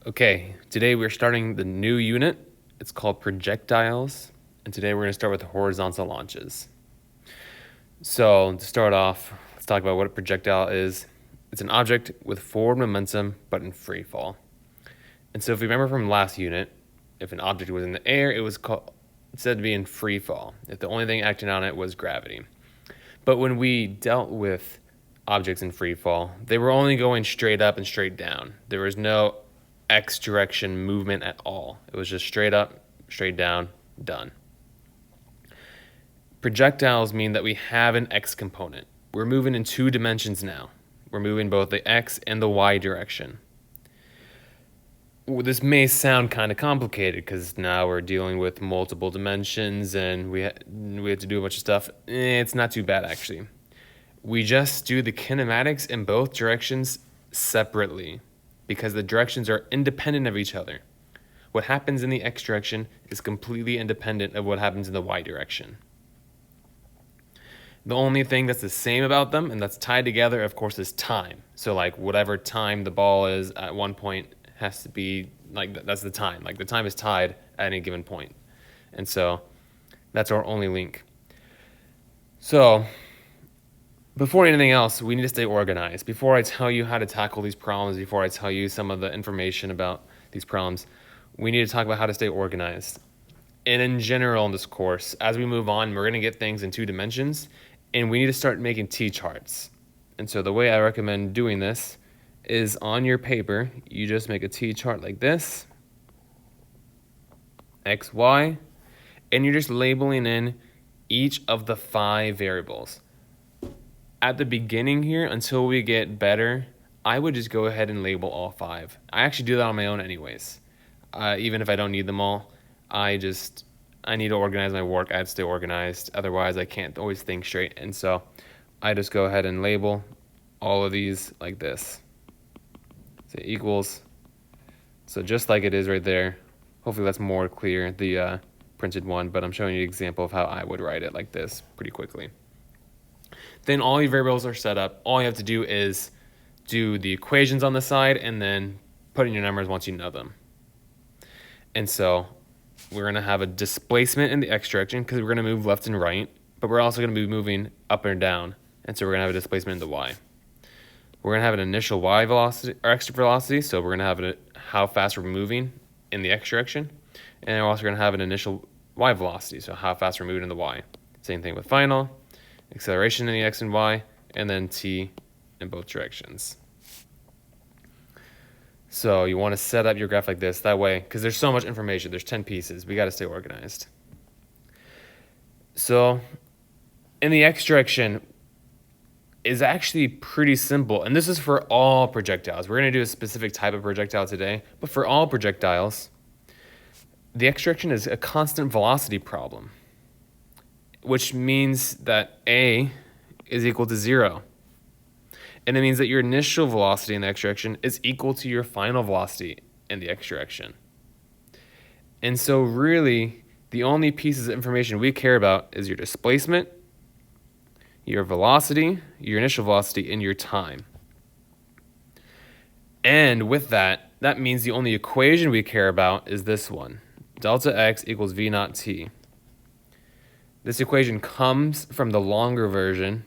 Okay, today we're starting the new unit. It's called Projectiles, and today we're going to start with horizontal launches. So to start off, let's talk about what a projectile is. It's an object with forward momentum but in free fall. And so if you remember from last unit, if an object was in the air, it was said to be in free fall, if the only thing acting on it was gravity. But when we dealt with objects in free fall, they were only going straight up and straight down. There was no X direction movement at all. It was just straight up, straight down, done. Projectiles mean that we have an X component. We're moving in 2 dimensions now. We're moving both the X and the Y direction. This may sound kind of complicated because now we're dealing with multiple dimensions and we have to do a bunch of stuff. It's not too bad, actually. We just do the kinematics in both directions separately because the directions are independent of each other. What happens in the X direction is completely independent of what happens in the Y direction. The only thing that's the same about them and that's tied together, of course, is time. So like whatever time the ball is at one point has to be like that's the time. Like the time is tied at any given point. And so that's our only link. So before anything else, we need to stay organized. Before I tell you how to tackle these problems, before I tell you some of the information about these problems, we need to talk about how to stay organized. And in general in this course, as we move on, we're going to get things in 2 dimensions, and we need to start making T-charts. And so the way I recommend doing this is on your paper, you just make a T-chart like this, X, Y, and you're just labeling in each of the 5 variables. At the beginning here, until we get better, I would just go ahead and label all 5. I actually do that on my own anyways. Even if I don't need them all, I need to organize my work. I have to stay organized. Otherwise, I can't always think straight. And so I just go ahead and label all of these like this. Say equals. So just like it is right there. Hopefully that's more clear, the printed one, but I'm showing you an example of how I would write it like this pretty quickly. Then all your variables are set up. All you have to do is do the equations on the side and then put in your numbers once you know them. And so we're going to have a displacement in the X direction because we're going to move left and right, but we're also going to be moving up and down. And so we're going to have a displacement in the Y. We're going to have an initial Y velocity or X velocity. So we're going to have how fast we're moving in the X direction. And we're also going to have an initial Y velocity. So how fast we're moving in the Y. Same thing with final, acceleration in the X and Y, and then T in both directions. So you want to set up your graph like this. That way, because there's so much information, there's 10 pieces. We got to stay organized. So in the X direction is actually pretty simple. And this is for all projectiles. We're going to do a specific type of projectile today. But for all projectiles, the X direction is a constant velocity problem, which means that A is equal to 0. And it means that your initial velocity in the X direction is equal to your final velocity in the X direction. And so really, the only pieces of information we care about is your displacement, your velocity, your initial velocity, and your time. And with that, that means the only equation we care about is this one. Delta X equals V naught T. This equation comes from the longer version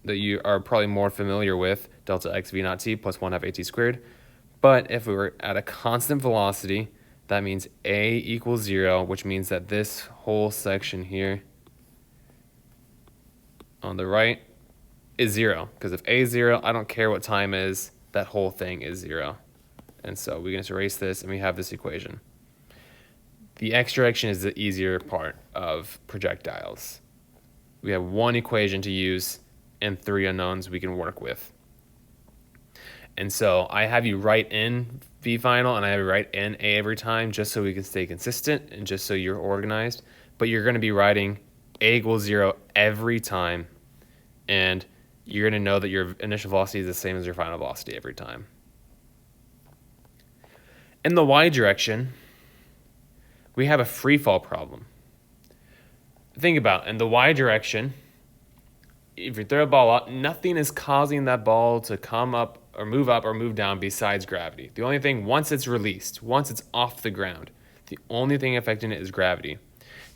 that you are probably more familiar with, delta x v naught t plus 1/2 at squared. But if we were at a constant velocity, that means a equals 0, which means that this whole section here on the right is 0. Because if a is 0, I don't care what time is, that whole thing is 0. And so we can just erase this, and we have this equation. The X direction is the easier part of projectiles. We have 1 equation to use and 3 unknowns we can work with. And so I have you write in V final and I have you write in A every time just so we can stay consistent and just so you're organized. But you're going to be writing A equals 0 every time, and you're going to know that your initial velocity is the same as your final velocity every time. In the Y direction, we have a free fall problem. Think about in the Y direction, if you throw a ball up, nothing is causing that ball to come up or move up or move down besides gravity. The only thing, once it's released, once it's off the ground, the only thing affecting it is gravity.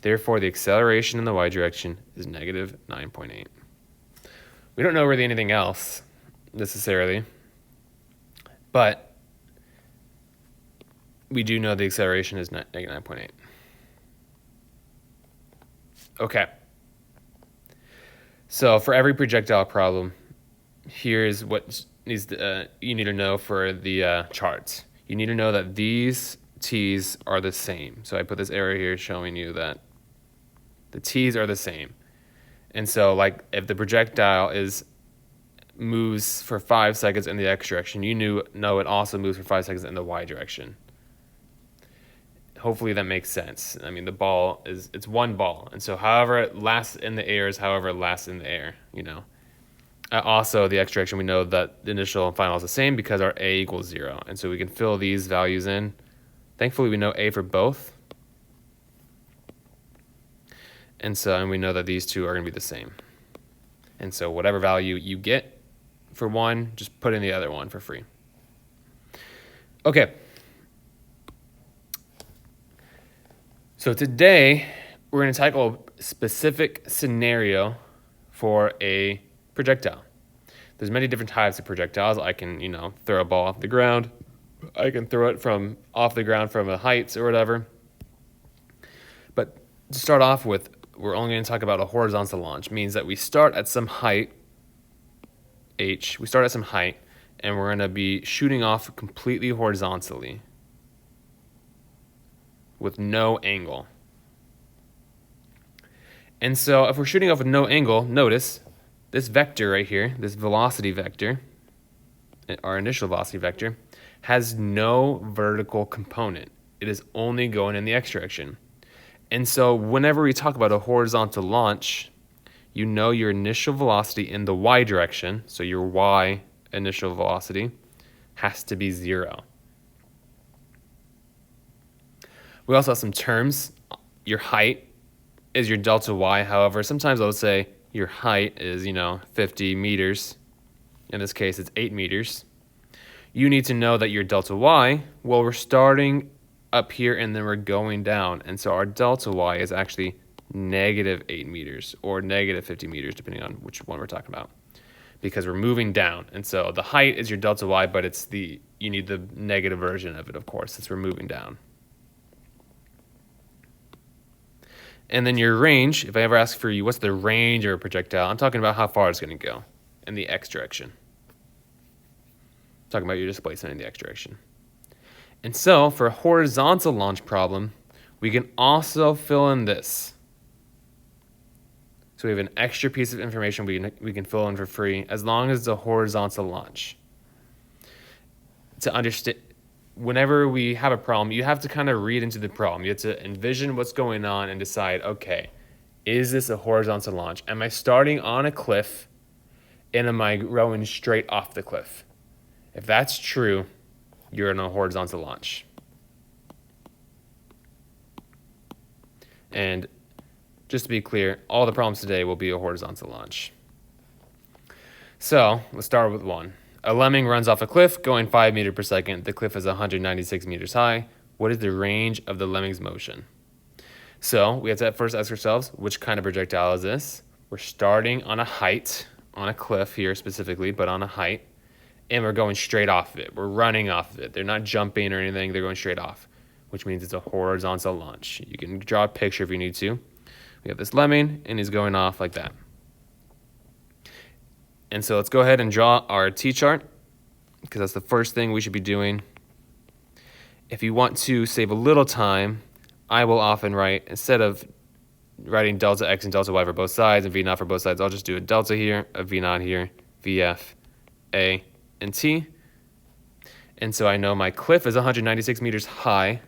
Therefore, the acceleration in the y direction is negative 9.8. We don't know really anything else necessarily, but we do know the acceleration is negative 9.8. Okay. So for every projectile problem, here's what you need to know for the charts. You need to know that these t's are the same. So I put this arrow here showing you that the t's are the same. And so, like, if the projectile moves for 5 seconds in the x direction, you know it also moves for 5 seconds in the y direction. Hopefully that makes sense. I mean, it's one ball, and so however it lasts in the air is however it lasts in the air, you know. Also, the x direction, we know that the initial and final is the same because our a equals 0, and so we can fill these values in. Thankfully, we know a for both, and we know that these two are going to be the same. And so whatever value you get for one, just put in the other one for free. Okay. So today, we're going to tackle a specific scenario for a projectile. There's many different types of projectiles. I can, throw a ball off the ground. I can throw it from off the ground from a height or whatever. But to start off with, we're only going to talk about a horizontal launch. It means that we start at some height, h. We start at some height, and we're going to be shooting off completely horizontally with no angle. And so if we're shooting off with no angle, notice this vector right here, this velocity vector, our initial velocity vector, has no vertical component. It is only going in the x direction. And so whenever we talk about a horizontal launch, you know your initial velocity in the y direction, so your y initial velocity, has to be 0. We also have some terms. Your height is your delta y. However, sometimes I'll say your height is, 50 meters. In this case, it's 8 meters. You need to know that your delta y, well, we're starting up here and then we're going down. And so our delta y is actually negative 8 meters or negative 50 meters, depending on which one we're talking about, because we're moving down. And so the height is your delta y, but you need the negative version of it, of course, since we're moving down. And then your range, if I ever ask for you, what's the range of a projectile? I'm talking about how far it's going to go in the x direction. I'm talking about your displacement in the x direction. And so for a horizontal launch problem, we can also fill in this. So we have an extra piece of information we can fill in for free as long as it's a horizontal launch. To understand, whenever we have a problem, you have to kind of read into the problem. You have to envision what's going on and decide, okay, is this a horizontal launch? Am I starting on a cliff and am I rowing straight off the cliff? If that's true, you're in a horizontal launch. And just to be clear, all the problems today will be a horizontal launch. So let's start with one. A lemming runs off a cliff going 5 meters per second. The cliff is 196 meters high. What is the range of the lemming's motion? So we have to first ask ourselves, which kind of projectile is this? We're starting on a height, on a cliff here specifically, but on a height, and we're going straight off of it. We're running off of it. They're not jumping or anything. They're going straight off, which means it's a horizontal launch. You can draw a picture if you need to. We have this lemming, and he's going off like that. And so let's go ahead and draw our t-chart, because that's the first thing we should be doing. If you want to save a little time, I will often write, instead of writing delta x and delta y for both sides and v naught for both sides, I'll just do a delta here, a v naught here, vf, a, and t. And so I know my cliff is 196 meters high,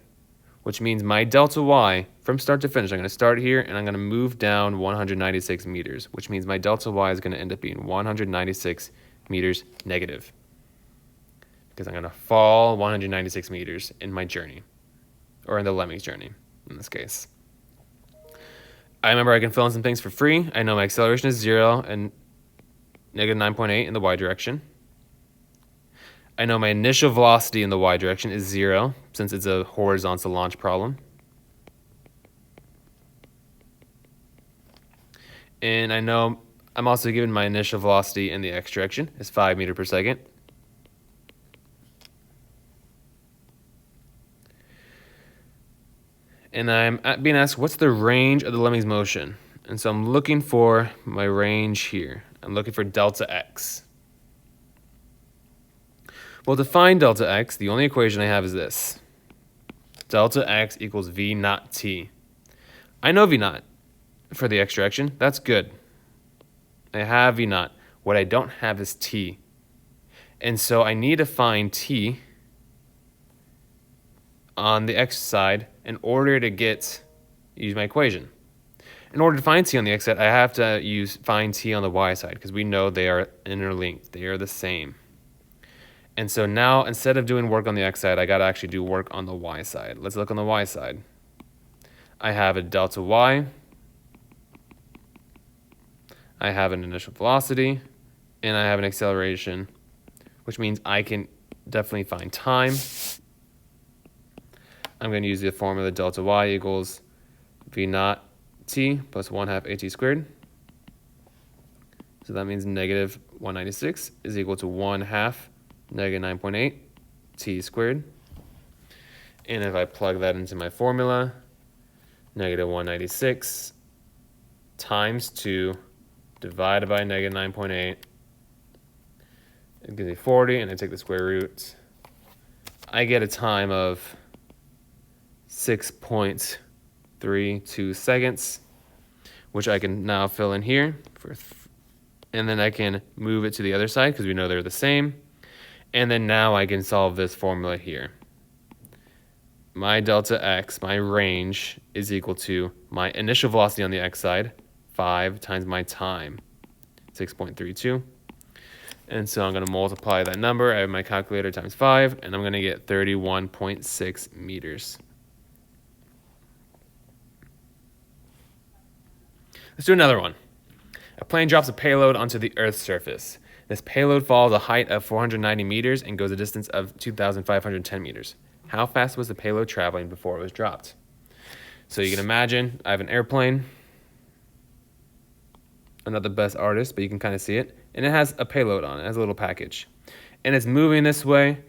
which means my delta y from start to finish, I'm going to start here and I'm going to move down 196 meters, which means my delta y is going to end up being 196 meters negative, because I'm going to fall 196 meters in my journey, or in the lemming's journey in this case. I remember I can fill in some things for free. I know my acceleration is 0 and negative 9.8 in the y direction. I know my initial velocity in the y direction is 0, since it's a horizontal launch problem. And I know I'm also given my initial velocity in the x direction is 5 meters per second. And I'm being asked, what's the range of the lemming's motion? And so I'm looking for my range here. I'm looking for delta x. Well, to find delta x, the only equation I have is this. Delta x equals v naught t. I know v naught for the x direction. That's good. I have v naught. What I don't have is t. And so I need to find t on the x side in order to use my equation. In order to find t on the x side, I have to find t on the y side because we know they are interlinked. They are the same. And so now, instead of doing work on the x side, I got to actually do work on the y side. Let's look on the y side. I have a delta y. I have an initial velocity. And I have an acceleration, which means I can definitely find time. I'm going to use the formula delta y equals v naught t plus 1/2 at squared. So that means negative 196 is equal to 1/2 negative 9.8 t squared. And if I plug that into my formula, negative 196 times 2 divided by negative 9.8, it gives me 40, and I take the square root. I get a time of 6.32 seconds, which I can now fill in here. And then I can move it to the other side because we know they're the same. And then now I can solve this formula here. My delta x, my range, is equal to my initial velocity on the x side, 5 times my time, 6.32. And so I'm going to multiply that number. I have my calculator times 5, and I'm going to get 31.6 meters. Let's do another one. A plane drops a payload onto the Earth's surface. This payload falls a height of 490 meters and goes a distance of 2,510 meters. How fast was the payload traveling before it was dropped? So you can imagine I have an airplane. I'm not the best artist, but you can kind of see it. And it has a payload on it. It has a little package. And it's moving this way,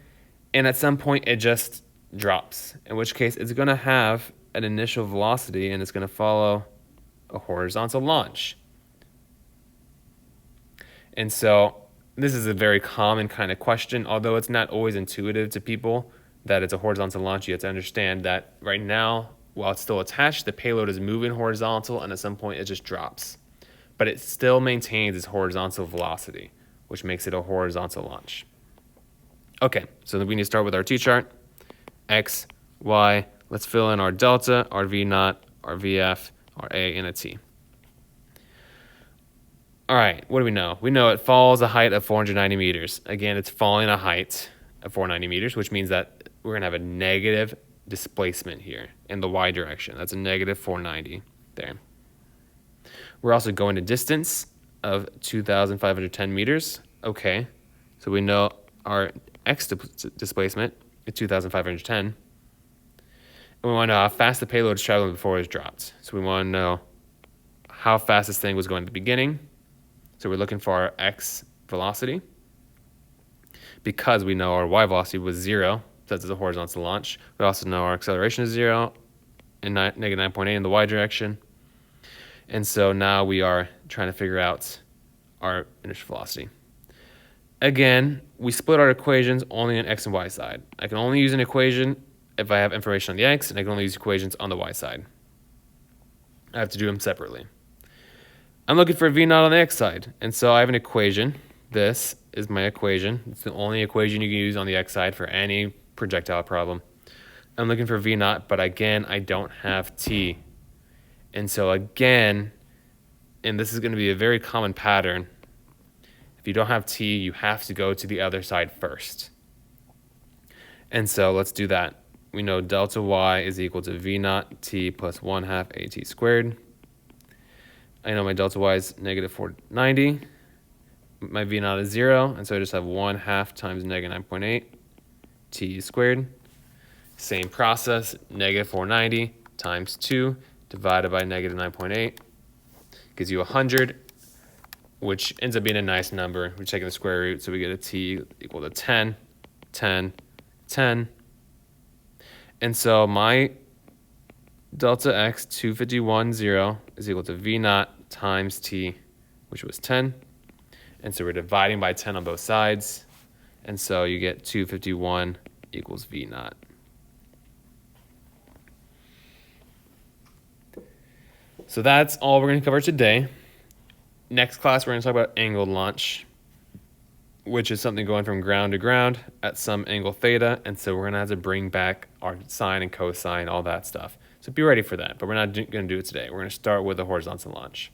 and at some point it just drops, in which case it's going to have an initial velocity, and it's going to follow a horizontal launch. And so this is a very common kind of question, although it's not always intuitive to people that it's a horizontal launch. You have to understand that right now, while it's still attached, the payload is moving horizontal, and at some point it just drops. But it still maintains its horizontal velocity, which makes it a horizontal launch. Okay, so then we need to start with our t-chart. X, Y, let's fill in our delta, our V naught, our VF, our A, and a T. All right, what do we know? We know it falls a height of 490 meters. Again, it's falling a height of 490 meters, which means that we're going to have a negative displacement here in the Y direction. That's a negative 490 there. We're also going to distance of 2,510 meters. Okay, so we know our X displacement is 2,510. And we want to know how fast the payload is traveling before it was dropped. So we want to know how fast this thing was going at the beginning. So we're looking for our X velocity. Because we know our Y velocity was 0, so that's a horizontal launch. We also know our acceleration is 0 and negative 9.8 in the Y direction. And so now we are trying to figure out our initial velocity. Again, we split our equations only on X and Y side. I can only use an equation if I have information on the X, and I can only use equations on the Y side. I have to do them separately. I'm looking for V naught on the X side, and so I have an equation. This is my equation. It's the only equation you can use on the X side for any projectile problem. I'm looking for V naught, but again, I don't have T. And so again, and this is going to be a very common pattern, if you don't have T, you have to go to the other side first. And so let's do that. We know delta Y is equal to V naught T plus 1/2 AT squared. I know my delta Y is negative 490. my V naught is 0, and so I just have 1/2 times negative 9.8 t squared. Same process, negative 490 times 2 divided by negative 9.8 gives you 100, which ends up being a nice number. We're taking the square root, so we get a t equal to 10, 10, 10. And so my delta x 251, 0 is equal to v naught times t, which was 10. And so we're dividing by 10 on both sides. And so you get 251 equals v naught. So that's all we're going to cover today. Next class, we're going to talk about angled launch, which is something going from ground to ground at some angle theta. And so we're going to have to bring back our sine and cosine, all that stuff. So be ready for that. But we're not going to do it today. We're going to start with a horizontal launch.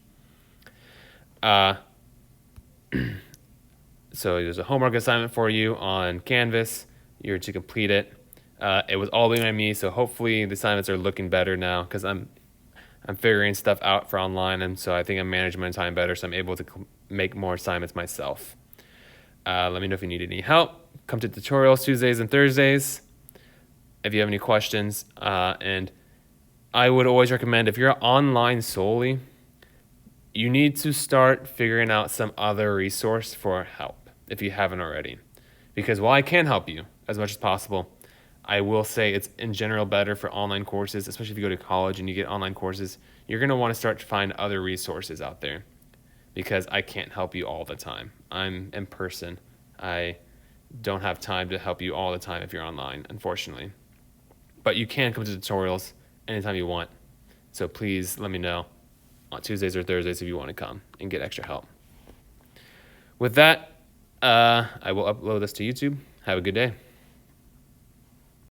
So there's a homework assignment for you on Canvas. You're to complete it. It was all by me, so hopefully the assignments are looking better now because I'm figuring stuff out for online, and so I think I'm managing my time better, so I'm able to make more assignments myself. Let me know if you need any help. Come to tutorials Tuesdays and Thursdays if you have any questions. And I would always recommend, if you're online solely, you need to start figuring out some other resource for help if you haven't already. Because while I can help you as much as possible, I will say it's in general better for online courses, especially if you go to college and you get online courses. You're going to want to start to find other resources out there because I can't help you all the time. I'm in person. I don't have time to help you all the time if you're online, unfortunately. But you can come to tutorials anytime you want. So please let me know on Tuesdays or Thursdays if you want to come and get extra help. With that, I will upload this to YouTube. Have a good day.